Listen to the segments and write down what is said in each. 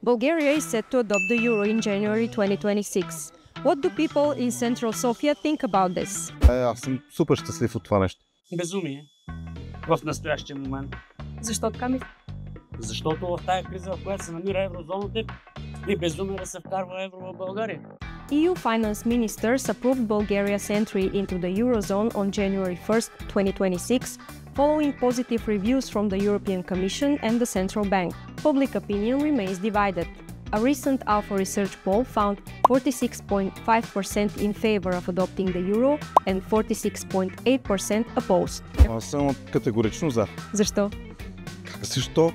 Bulgaria is set to adopt the euro in January 2026. What do people in Central Sofia think about this? Аз съм супер щастлив от това нещо. Безумие в настоящия момент. Защо така мислите? Защото в тази криза, в която се намира еврозоната, е безумие да се вкарва евро в България. EU finance ministers approved Bulgaria's entry into the Eurozone on January 1st, 2026, following positive reviews from the European Commission and the Central Bank. Public opinion remains divided. A recent Alpha Research poll found 46.5% in favor of adopting the euro and 46.8% opposed. Аз съм категорично за. Защо? Защо?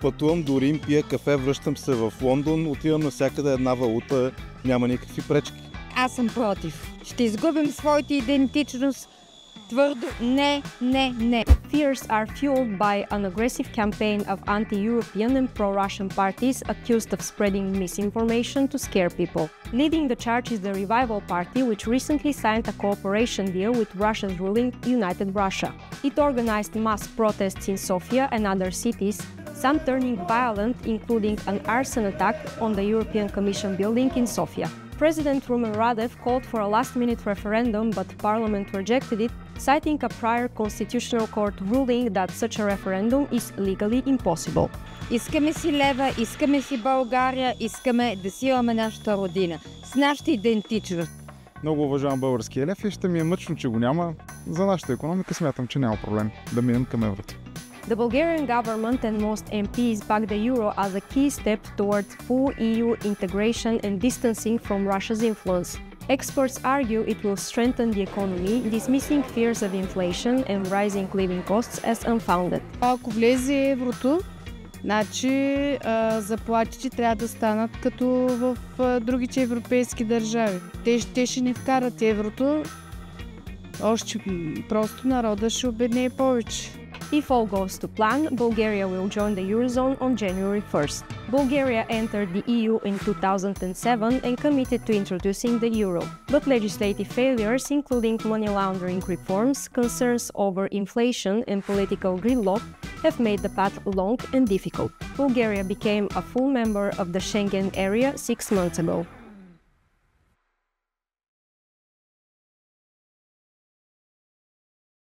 Пътувам до Рим, пия кафе, връщам се в Лондон, отивам навсякъде една валута, няма никакви пречки. Аз съм против. Ще изгубим своята идентичност. Твърдо не. Fears are fueled by an aggressive campaign of anti-European and pro-Russian parties accused of spreading misinformation to scare people. Leading the charge is the Revival Party, which recently signed a cooperation deal with Russia's ruling United Russia. It organized mass protests in Sofia and other cities, some turning violent, including an arson attack on the European Commission building in Sofia. President Rumen Radev called for a last-minute referendum, but Parliament rejected it, citing a prior Constitutional Court ruling that such a referendum is legally impossible. Искаме си лева, искаме си България, искаме да си имаме нашата родина, с нашата идентичност. Много уважавам българския лев и ще ми е мъчно, че го няма. За нашата икономика смятам, че няма проблем да минем към еврото. The Bulgarian government and most MPs back the euro as a key step towards full EU integration and distancing from Russia's influence. Experts argue it will strengthen the economy, dismissing fears of inflation and rising living costs as unfounded. Ако влезе еврото, значи заплатите трябва да станат като в другите европейски държави. Те ще не вкарат еврото, още просто народа ще обеднее повече. If all goes to plan, Bulgaria will join the Eurozone on January 1st. Bulgaria entered the EU in 2007 and committed to introducing the euro. But legislative failures, including money laundering reforms, concerns over inflation and political gridlock, have made the path long and difficult. Bulgaria became a full member of the Schengen area 6 months ago.